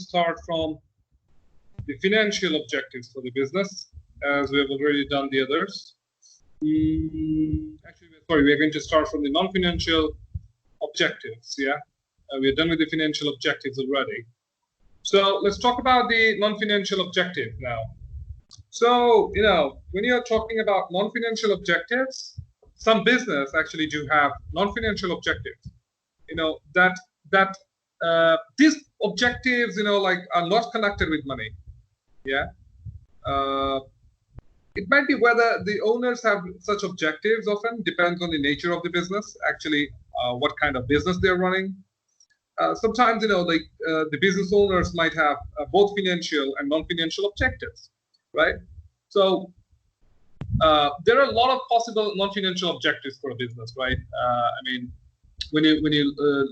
start from the financial objectives for the business, as we have already done the others. Actually, sorry, we are going to start from the non-financial objectives. Yeah, we are done with the financial objectives already. So let's talk about the non-financial objective now. So, when you're talking about non-financial objectives, some business actually do have non-financial objectives. These objectives, are not connected with money. Yeah. It might be whether the owners have such objectives. Often depends on the nature of the business. Actually, what kind of business they're running. Sometimes, the business owners might have both financial and non-financial objectives, right? So there are a lot of possible non-financial objectives for a business, right? When you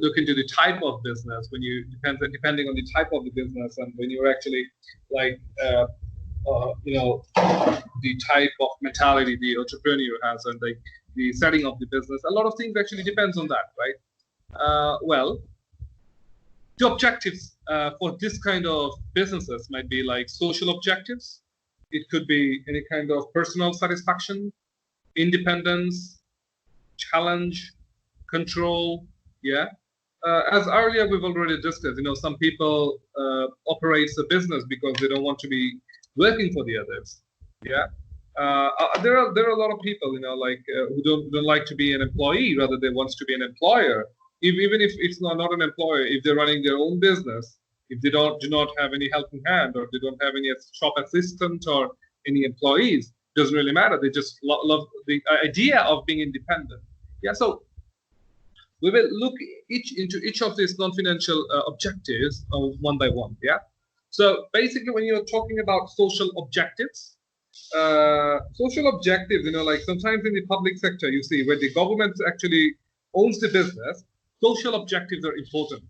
look into the type of business, depending on the type of the business, and when you're actually the type of mentality the entrepreneur has, and the setting of the business, a lot of things actually depends on that, right? Well, the objectives for this kind of businesses might be like social objectives. It could be any kind of personal satisfaction, independence, challenge, control. Yeah. As earlier we've already discussed, some people operate a business because they don't want to be working for the others. Yeah. There are a lot of people, who don't like to be an employee, rather they want to be an employer. Even if it's not an employer, if they're running their own business, if they do not have any helping hand, or they don't have any shop assistant or any employees, doesn't really matter. They just love the idea of being independent. Yeah. So we will look into each of these non-financial objectives one by one. Yeah. So basically, when you're talking about social objectives, sometimes in the public sector, you see where the government actually owns the business, social objectives are important.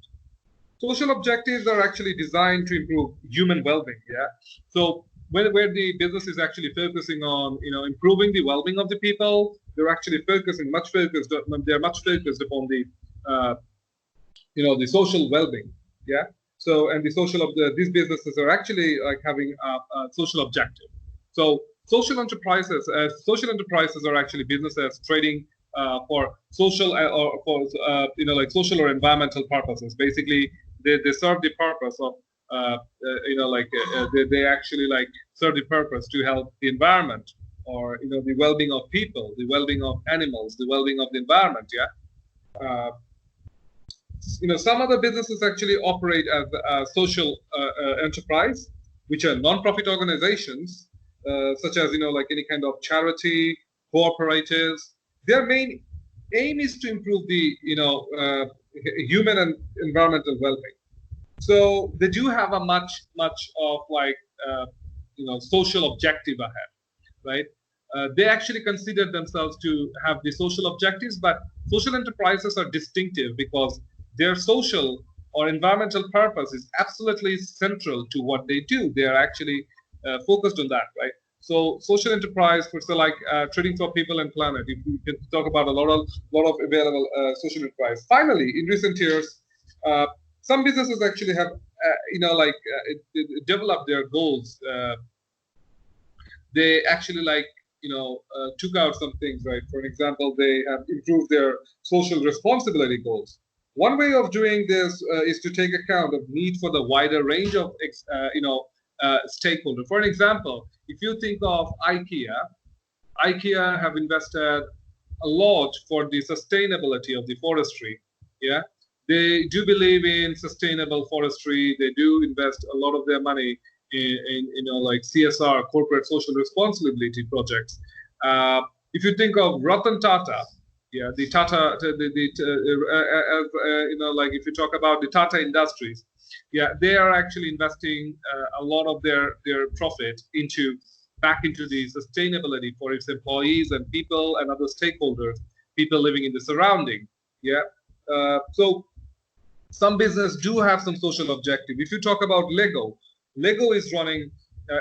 Social objectives are actually designed to improve human well-being. Yeah. So where the business is actually focusing on, improving the well-being of the people, they're actually much focused upon the, the social well-being. Yeah. So, and the these businesses are actually like having a social objective. So social enterprises are actually businesses trading for social or for social or environmental purposes. Basically, they serve the purpose of they actually serve the purpose to help the environment, or the well-being of people, the well-being of animals, the well-being of the environment. Yeah. Some other businesses actually operate as a social enterprise, which are non-profit organizations, such as any kind of charity, cooperatives. Their main aim is to improve the human and environmental well-being. So they do have a much of social objective ahead, right? They actually consider themselves to have the social objectives, but social enterprises are distinctive because their social or environmental purpose is absolutely central to what they do. They are actually focused on that, right? So social enterprise, for trading for people and planet. If we can talk about a lot of available social enterprise. Finally, in recent years, some businesses actually have developed their goals. They actually took out some things, right? For example, they have improved their social responsibility goals. One way of doing this is to take account of need for the wider range of stakeholders. For an example, if you think of IKEA have invested a lot for the sustainability of the forestry. Yeah, they do believe in sustainable forestry. They do invest a lot of their money in CSR, corporate social responsibility projects. If you think of Ratan Tata, yeah, the Tata, if you talk about the Tata Industries, yeah, they are actually investing a lot of their profit back into the sustainability for its employees and people and other stakeholders, people living in the surrounding. Yeah, so some business do have some social objective. If you talk about Lego is running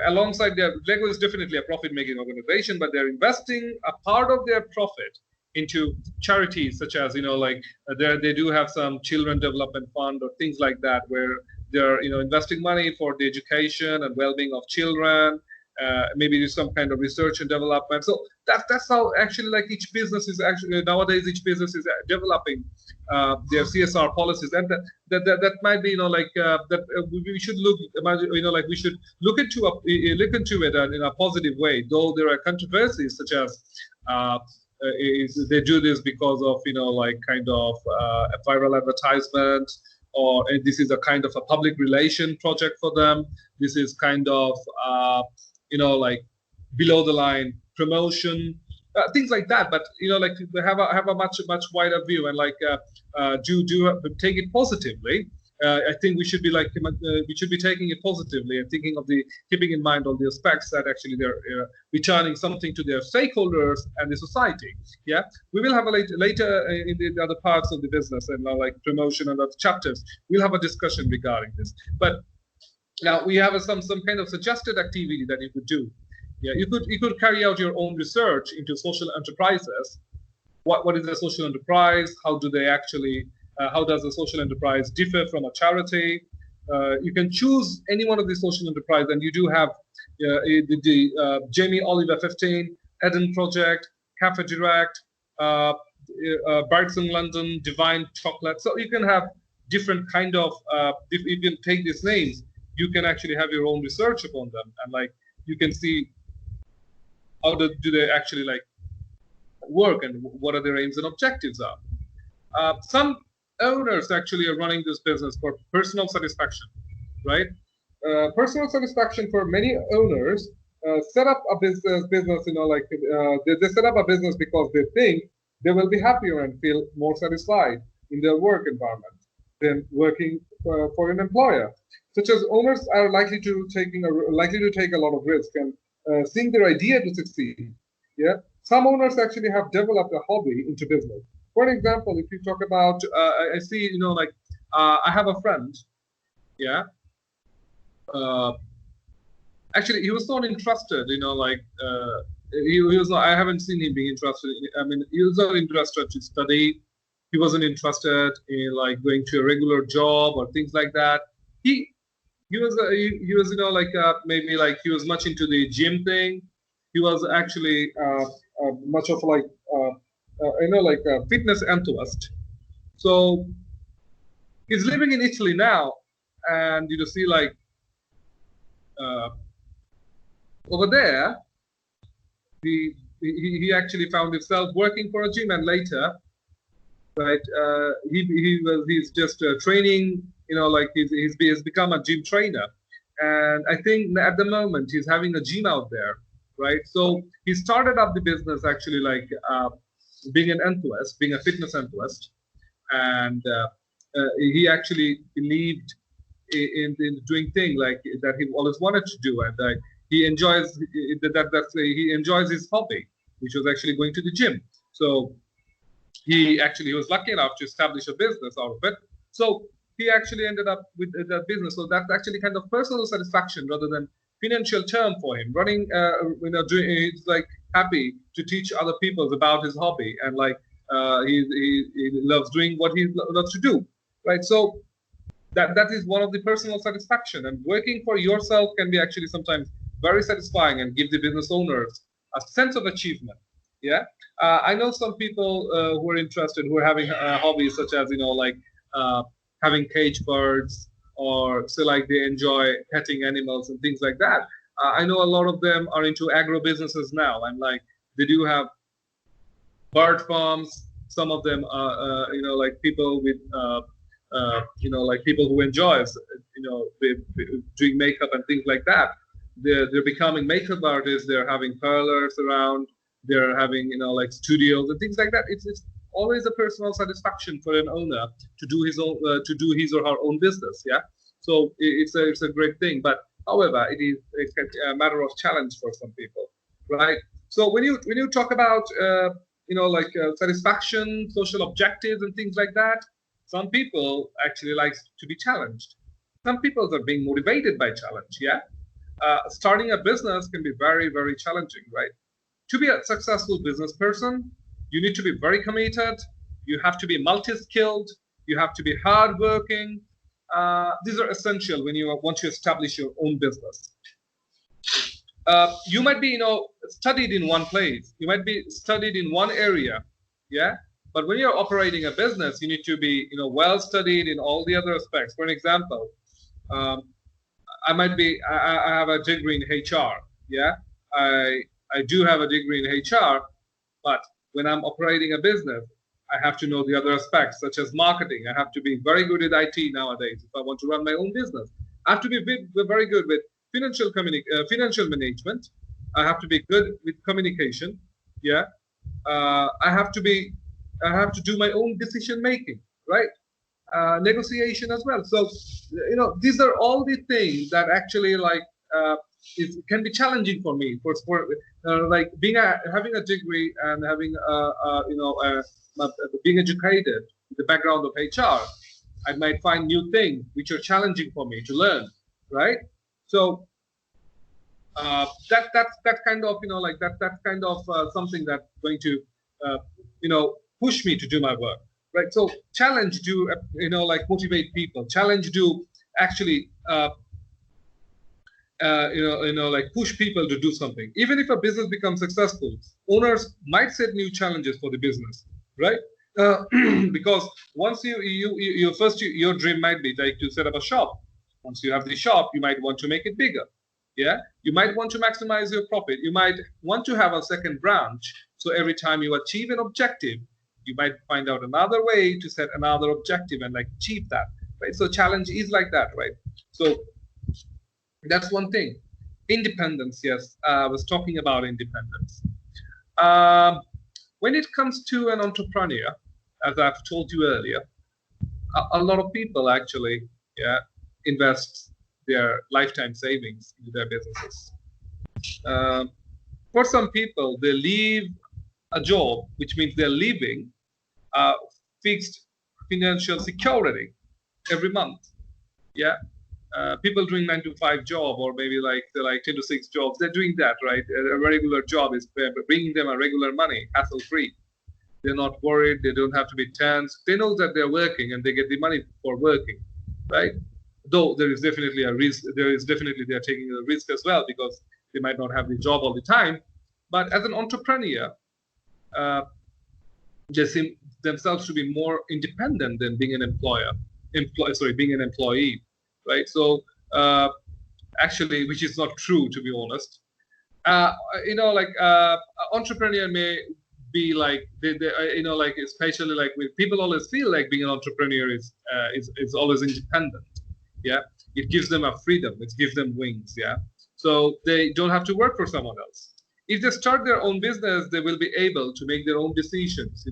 alongside Lego is definitely a profit-making organization, but they're investing a part of their profit into charities, such as they do have some children development fund or things like that, where they're investing money for the education and well-being of children. Maybe do some kind of research and development. So that's how actually like each business is actually nowadays each business is developing their CSR policies, and that might be we should look like we should look into it in a positive way. Though there are controversies such as they do this because of kind of a viral advertisement, or this is a kind of a public relation project for them. This is kind of like below the line promotion, things like that. But like they have a much wider view, and like do take it positively. I think we should be taking it positively and keeping in mind all the aspects that actually they're returning something to their stakeholders and the society. Yeah, we will have a later in the other parts of the business and like promotion and other chapters. We'll have a discussion regarding this, but. Now we have some kind of suggested activity that you could do. Yeah, you could carry out your own research into social enterprises. What is a social enterprise? How do they actually? How does a social enterprise differ from a charity? You can choose any one of these social enterprise, and you do have the Jamie Oliver 15, Eden Project, Cafe Direct, Birds in London, Divine Chocolate. So you can have different kind of. If you can take these names, you can actually have your own research upon them, and like you can see how do they actually like work and what are their aims and objectives are. Some owners actually are running this business for personal satisfaction, right? Personal satisfaction for many owners set up a business, they set up a business because they think they will be happier and feel more satisfied in their work environment than working for an employer. Such as owners are likely to take a lot of risk and seeing their idea to succeed. Yeah, some owners actually have developed a hobby into business. For example, if you talk about, I see, I have a friend. Yeah. Actually, he was not interested. He was not. I haven't seen him being interested. He was not interested to study. He wasn't interested in like going to a regular job or things like that. He was maybe like he was much into the gym thing. He was actually much of like a fitness enthusiast. So he's living in Italy now, and you see like over there, he actually found himself working for a gym, and later, right, he's just training. He's become a gym trainer, and I think at the moment he's having a gym out there, right? So he started up the business actually like being an enthusiast, being a fitness enthusiast, and he actually believed in doing things like that he always wanted to do, and he enjoys he enjoys his hobby, which was actually going to the gym. So he was lucky enough to establish a business out of it. So he actually ended up with that business. So that's actually kind of personal satisfaction rather than financial term for him. Running, he's like happy to teach other people about his hobby, and like he loves doing what he loves to do, right? So that is one of the personal satisfaction, and working for yourself can be actually sometimes very satisfying and give the business owners a sense of achievement. Yeah, I know some people who are interested, who are having hobbies such as having cage birds, or so like they enjoy petting animals and things like that. I know a lot of them are into agro businesses now, and like they do have bird farms. Some of them are like people with like people who enjoys doing makeup and things like that. They're becoming makeup artists. They're having parlors around. They're having like studios and things like that. It's always a personal satisfaction for an owner to do his or her own business. Yeah, so it's a great thing. But however, it's a matter of challenge for some people, right? So when you talk about satisfaction, social objectives, and things like that, some people actually like to be challenged. Some people are being motivated by challenge. Yeah, starting a business can be very, very challenging, right? To be a successful business person, you need to be very committed. You have to be multi-skilled. You have to be hardworking. these are essential when you want to establish your own business. You might be, studied in one place. You might be studied in one area, yeah. But when you're operating a business, you need to be, well studied in all the other aspects. For an example, I have a degree in HR, yeah. I do have a degree in HR, but when I'm operating a business, I have to know the other aspects, such as marketing. I have to be very good at IT nowadays if I want to run my own business. I have to be very good with financial management. I have to be good with communication. Yeah, I have to do my own decision making, right? Negotiation as well. So, these are all the things that actually it can be challenging for me. For like having a degree and having being educated in the background of HR, I might find new things which are challenging for me to learn, right? So that's kind of that's kind of something that's going to push me to do my work, right? So challenge do motivate people. Challenge do actually push people to do something. Even if a business becomes successful, owners might set new challenges for the business, right? Because once your dream might be like to set up a shop. Once you have the shop, you might want to make it bigger. Yeah, you might want to maximize your profit. You might want to have a second branch. So every time you achieve an objective, you might find out another way to set another objective and achieve that, right? So challenge is like that, right? So that's one thing. Independence, yes, I was talking about independence. When it comes to an entrepreneur, as I've told you earlier, a lot of people actually, invest their lifetime savings into their businesses. For some people, they leave a job, which means they're leaving fixed financial security every month. Yeah, people doing 9-to-5 job, or maybe they're 10 to 6 jobs. They're doing that, right? A regular job is bringing them a regular money, hassle-free. They're not worried. They don't have to be tense. They know that they're working and they get the money for working, right? Though there is definitely a risk. They're taking a risk as well, because they might not have the job all the time. But as an entrepreneur, they seem themselves to be more independent than being an being an employee, right? So actually, which is not true, to be honest. Entrepreneur may be especially people always feel like being an entrepreneur is always independent. Yeah, it gives them a freedom. It gives them wings. Yeah, so they don't have to work for someone else. If they start their own business, they will be able to make their own decisions.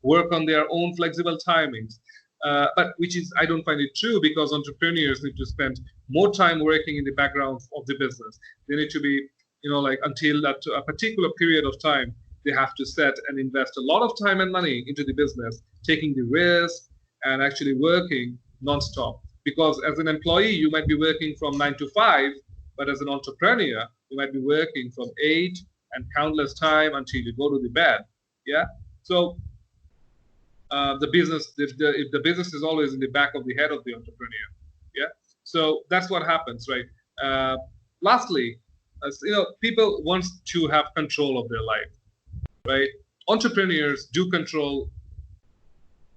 Work on their own flexible timings. But I don't find it true, because entrepreneurs need to spend more time working in the background of the business. They need to be, until that a particular period of time, they have to set and invest a lot of time and money into the business, taking the risk and actually working non-stop. Because as an employee, you might be working from 9 to 5, but as an entrepreneur, you might be working from 8 and countless time until you go to the bed. Yeah. So the business is always in the back of the head of the entrepreneur. Yeah. So that's what happens, right? Lastly, people want to have control of their life, right? Entrepreneurs do control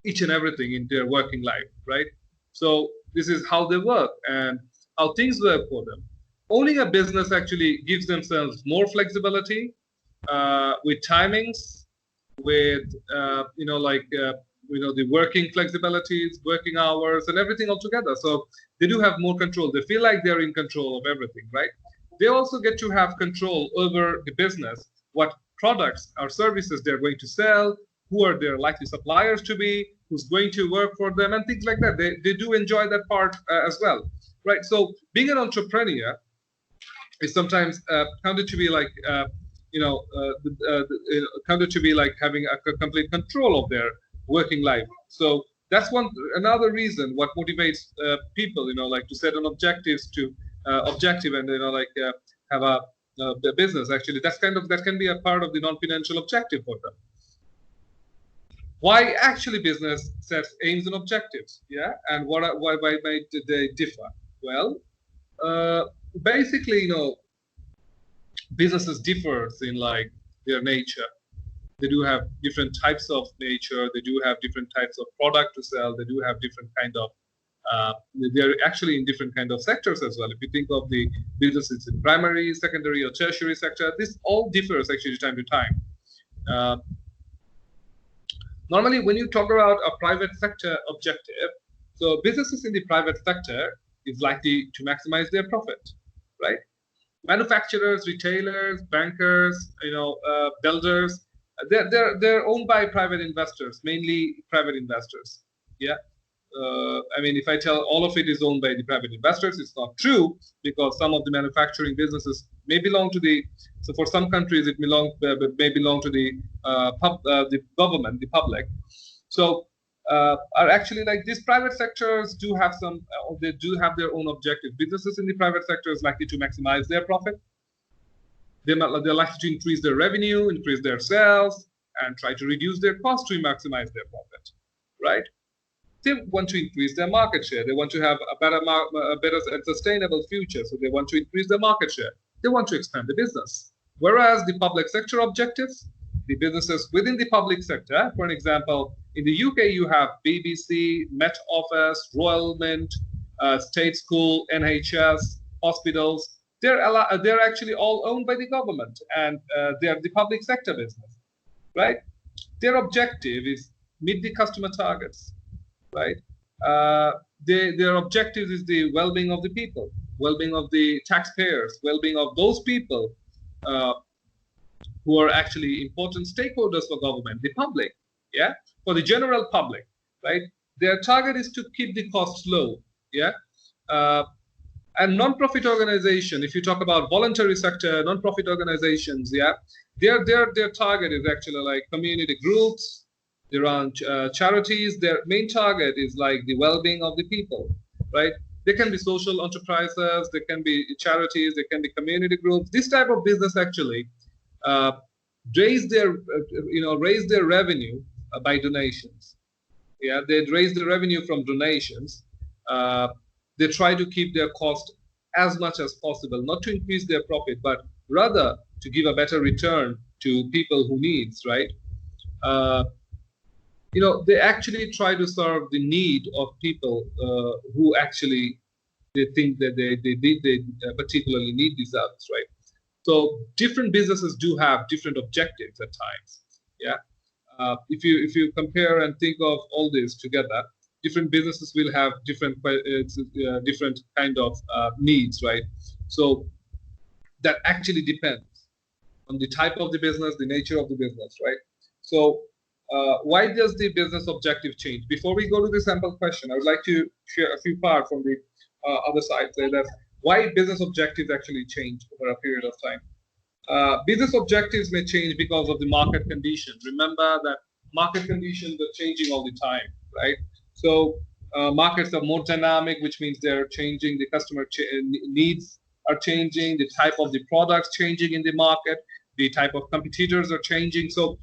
each and everything in their working life, right? So this is how they work and how things work for them. Owning a business actually gives themselves more flexibility with timings, with the working flexibilities, working hours, and everything altogether. So they do have more control. They feel like they're in control of everything, right? They also get to have control over the business, what products or services they're going to sell, who are their likely suppliers to be, who's going to work for them, and things like that. They do enjoy that part as well, right? So being an entrepreneur is sometimes counted to be counted to be like having a complete control of their working life. So that's another reason what motivates people, to set an objective and have a business. Actually, that can be a part of the non-financial objective for them. Why actually business sets aims and objectives, yeah, and why might they differ? Well, uh, basically, businesses differs in like their nature. They do have different types of nature. They do have different types of product to sell. They do have different kind of uh, they're actually in different kind of sectors as well. If you think of the businesses in primary, secondary, or tertiary sector, this all differs actually time to time. Uh, Normally, when you talk about a private sector objective, so businesses in the private sector is likely to maximize their profit, right? Manufacturers, retailers, bankers, builders, they're owned by private investors, mainly private investors. Yeah. I mean, if I tell all of it is owned by the private investors, it's not true, because some of the manufacturing businesses may belong to so for some countries it may belong to the government, the public. So are actually like these private sectors do have they do have their own objectives. Businesses in the private sector is likely to maximize their profit. They're likely to increase their revenue, increase their sales, and try to reduce their cost to maximize their profit, right? They want to increase their market share. They want to have a better and sustainable future. So they want to increase their market share. They want to expand the business. Whereas the public sector objectives, the businesses within the public sector, for an example, in the UK, you have BBC, Met Office, Royal Mint, State School, NHS, hospitals. They're actually all owned by the government, and they're the public sector business, right? Their objective is meet the customer targets, right? Their objective is the well-being of the people, well-being of the taxpayers, well-being of those people who are actually important stakeholders for government, the public, yeah, for the general public, right? Their target is to keep the costs low, yeah. And non-profit organization, if you talk about voluntary sector, non-profit organizations, yeah, their target is actually like community groups. They're on charities. Their main target is like the well-being of the people, right? They can be social enterprises, they can be charities, they can be community groups. This type of business actually raise their revenue by donations. Yeah, they raise the revenue from donations. They try to keep their cost as much as possible, not to increase their profit, but rather to give a better return to people who needs, right? They actually try to serve the need of people who actually they think that they particularly need these service, right? So different businesses do have different objectives at times. Yeah, if you compare and think of all this together, different businesses will have different kind of needs, right? So that actually depends on the type of the business, the nature of the business, right? So why does the business objective change? Before we go to the sample question, I would like to share a few parts from the other side. Say that why business objectives actually change over a period of time. Business objectives may change because of the market conditions. Remember that market conditions are changing all the time, right? So markets are more dynamic, which means they're changing. The customer needs are changing. The type of the products changing in the market. The type of competitors are changing. So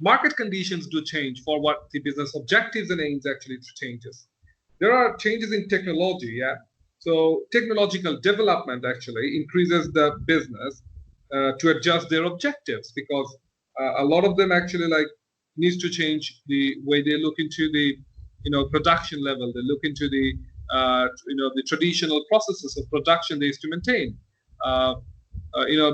market conditions do change for what the business objectives and aims actually changes. There are changes in technology, yeah. So technological development actually increases the business to adjust their objectives, because a lot of them actually like needs to change the way they look into the production level. They look into the the traditional processes of production they used to maintain.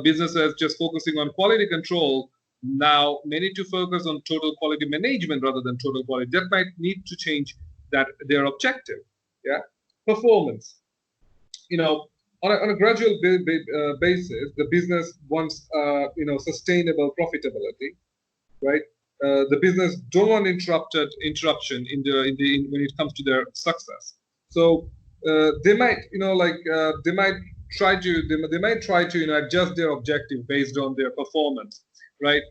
Businesses just focusing on quality control now may need to focus on total quality management rather than total quality. That might need to change their objective. Yeah, performance. On a gradual basis, the business wants sustainable profitability, right? The business don't want interruption in when it comes to their success. So they might try to adjust their objective based on their performance, right?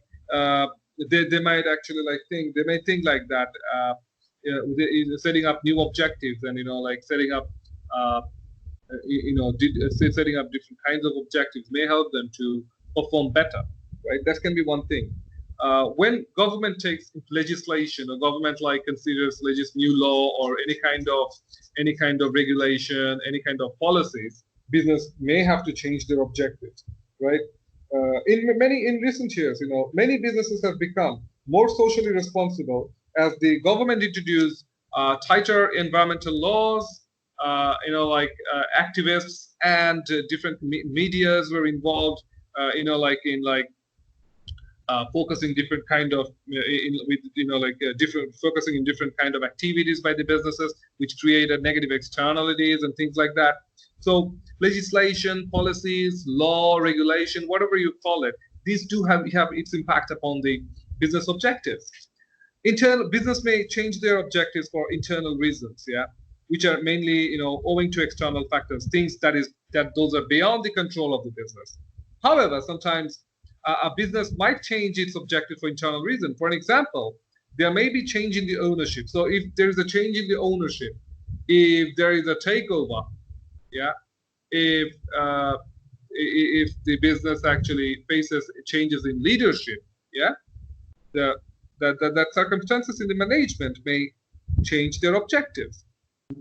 They might actually think like that. Setting up new objectives and setting up setting up different kinds of objectives may help them to perform better, right? That can be one thing. when government takes legislation, or government like considers new law or any kind of regulation, any kind of policies, business may have to change their objectives, right? In recent years, many businesses have become more socially responsible as the government introduced tighter environmental laws. Activists and different medias were involved. Focusing different kind of focusing in different kind of activities by the businesses, which created negative externalities and things like that. So legislation, policies, law, regulation, whatever you call it, these do have its impact upon the business objectives. Internal business may change their objectives for internal reasons, which are mainly owing to external factors, things that those are beyond the control of the business. However, sometimes a business might change its objective for internal reason. For an example, there may be change in the ownership. So if there is a change in the ownership, if there is a takeover, if the business actually faces changes in leadership, that circumstances in the management may change their objectives.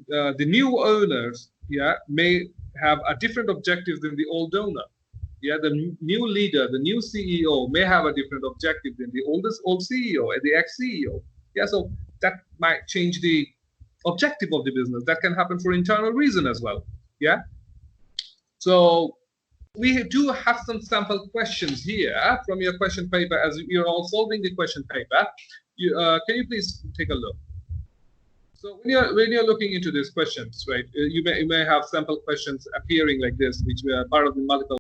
The new owners, may have a different objective than the old owner. The new leader, the new CEO may have a different objective than the old CEO and the ex-CEO. So that might change the objective of the business. That can happen for internal reason as well. So we do have some sample questions here from your question paper. As you're all solving the question paper, can you please take a look? So when you're looking into these questions, right, you may have sample questions appearing like this, which were part of the multiple